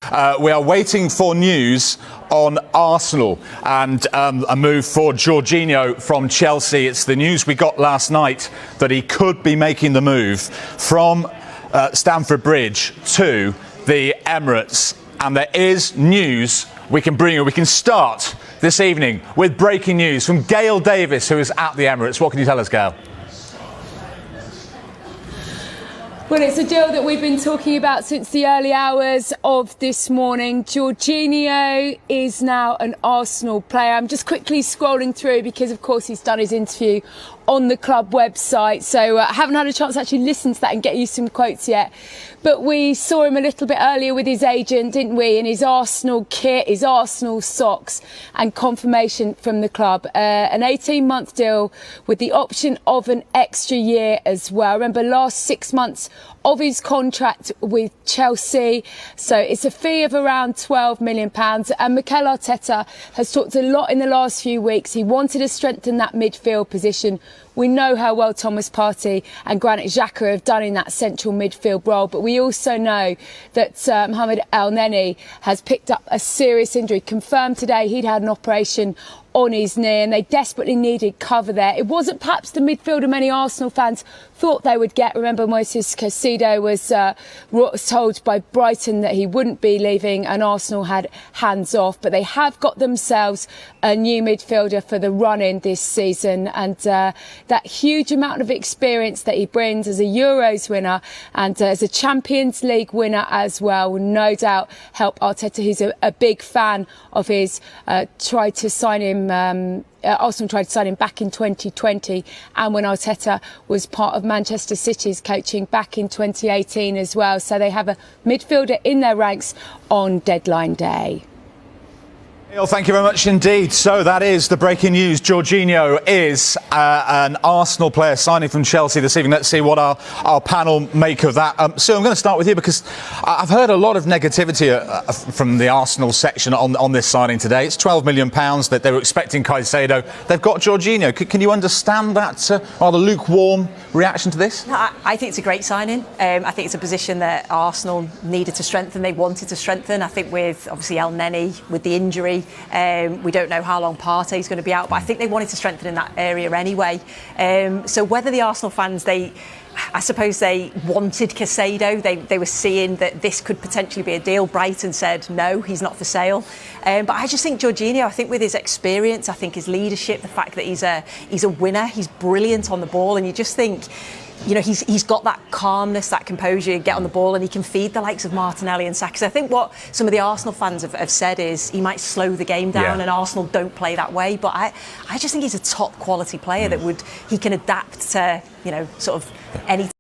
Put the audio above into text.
We are waiting for news on Arsenal and a move for Jorginho from Chelsea. It's the news we got last night that he could be making the move from Stamford Bridge to the Emirates. And there is news we can bring you. We can start this evening with breaking news from Gail Davis, who is at the Emirates. What can you tell us, Gail? Well, it's a deal that we've been talking about since the early hours of this morning. Jorginho is now an Arsenal player. I'm just quickly scrolling through because, of course, he's done his interview on the club website. So I haven't had a chance to actually listen to that and get you some quotes yet. But we saw him a little bit earlier with his agent, didn't we? In his Arsenal kit, his Arsenal socks, and confirmation from the club. An 18-month deal with the option of an extra year as well. Remember, last 6 months of his contract with Chelsea. So it's a fee of around £12 million. And Mikel Arteta has talked a lot in the last few weeks. He wanted to strengthen that midfield position. We know how well Thomas Partey and Granit Xhaka have done in that central midfield role, but we also know that Mohamed El-Neni has picked up a serious injury. Confirmed today he'd had an operation on his knee and they desperately needed cover there. It wasn't perhaps the midfielder many Arsenal fans thought they would get. Remember, Moises Caicedo was told by Brighton that he wouldn't be leaving and Arsenal had hands off, but they have got themselves a new midfielder for the run-in this season, and that huge amount of experience that he brings as a Euros winner and as a Champions League winner as well will no doubt help Arteta, who's a big fan of his, tried to sign him. Arsenal tried to sign him back in 2020 and when Arteta was part of Manchester City's coaching back in 2018 as well. So they have a midfielder in their ranks on deadline day. Well, thank you very much indeed. So that is the breaking news. Jorginho is an Arsenal player signing from Chelsea this evening. Let's see what our panel make of that. Sue, I'm going to start with you because I've heard a lot of negativity from the Arsenal section on this signing today. It's £12 million that they were expecting Caicedo. They've got Jorginho. Can you understand that rather lukewarm reaction to this? I think it's a great signing. I think it's a position that Arsenal needed to strengthen. They wanted to strengthen. I think with obviously El-Neni, with the injury, we don't know how long Partey's going to be out, but I think they wanted to strengthen in that area anyway. So whether the Arsenal fans, I suppose they wanted Caicedo. They were seeing that this could potentially be a deal. Brighton said, no, he's not for sale. But I just think Jorginho, I think with his experience, I think his leadership, the fact that he's a winner, he's brilliant on the ball, and you just think, you know, he's got that calmness, that composure, get on the ball, and he can feed the likes of Martinelli and Saka. I think what some of the Arsenal fans have said is he might slow the game down, and Arsenal don't play that way. But I just think he's a top quality player that he can adapt to, you know, sort of any